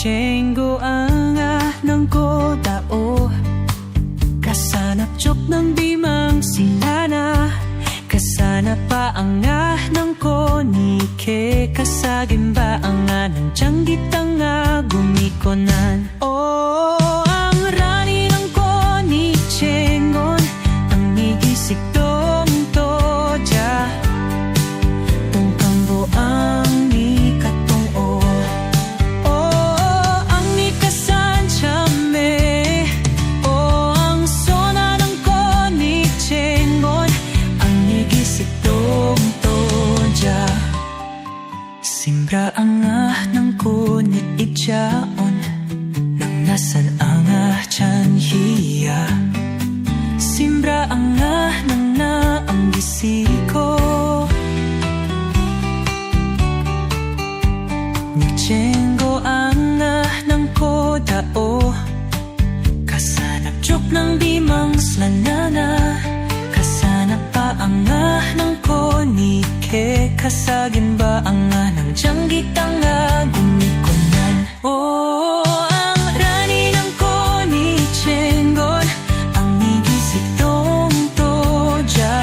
Chengo anga ng kodao kasanap jok ng bimang silana kasana pa anga ng konike kasagin ba anga ng janggitang nga gumikonan ang rani ng koni chengon ang nigisik tong toja tungkang boang ni katong ang nikasan chame ang sona ng koni chengon ang nigisik tong toja simbra anga ng koni itjaon nang nasan anga chan hiya simbra anga nang na ang gisiko ni chengo anga ng kodao kasanap jok ng bimang slanana kasanap pa anga ng konike kasagin ba anga ng janggitang nga gumikonan ang rani ng koni chengon ang nigisik tong toja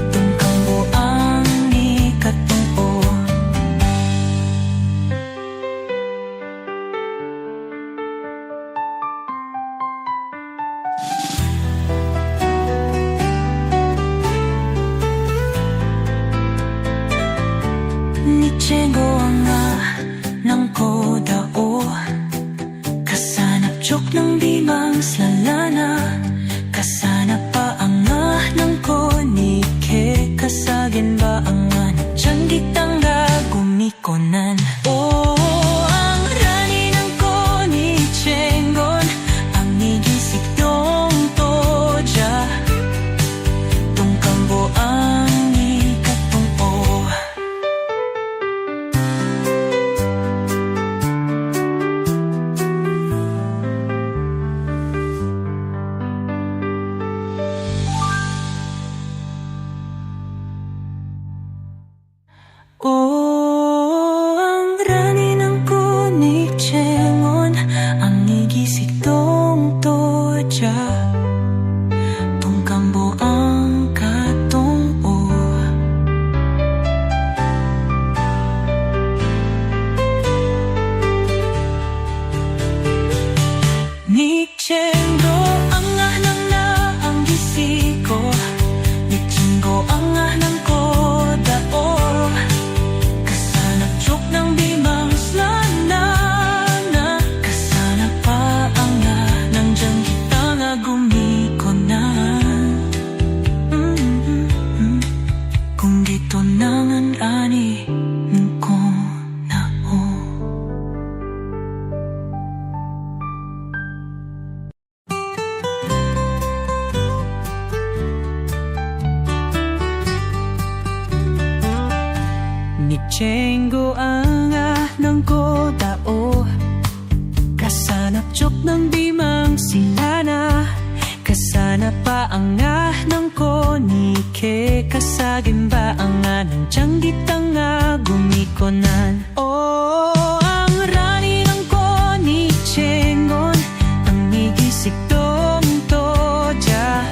tungkang boang ni katong ni chengo anga ng kodao kasanap jok ng bimang slalana kasanap pa anga ng konike kasagin ba anga ng janggitang nga gumikonan ang rani ng koni chengon ang nigisik tong toja tungkang boang ni katong ang rani ng koni chengon ang nigisik tong toja tungkang boang katong ni chengo anga nang na ang gisiko ni chengo anga ng kodao kasanap jok ng bimang slanana kasanap pa anga ng janggitang nga gumikonan kung dito nang rani ko na ni chengo anga ng kodao kasanap jok ng bimang silana kasanap pa anga ng konike kasagin ba anga ng janggitang nga gumikonan ang rani ng koni chengon ang nigisik tong toja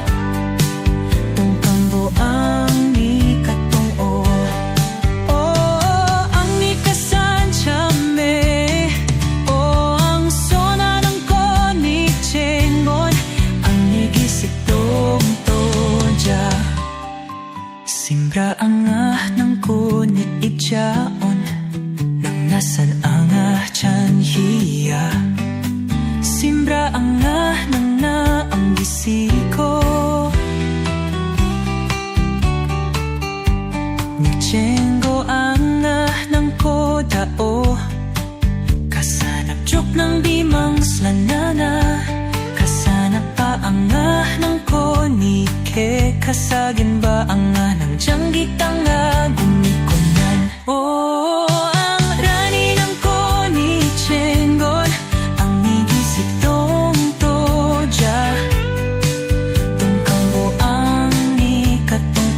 tungkang boang ni katong ang nikasan chame ang sona ng koni chengon ang nigisik tong toja simbra anga ng koni itjaon nang nasan anga chan hiya simbra anga nang na ang gisiko ni chengo anga ng kodao kasanap jok ng bimang slanana kasanap pa anga ng konike kasagin ba anga ng janggitang nga gumikonan ang rani ng koni chengon ang nigisik tong toja tungkang boang ni katong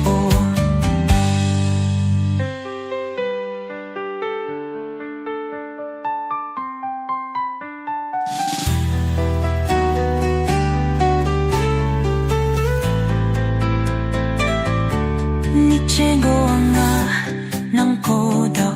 Ichengo ang nga ng koda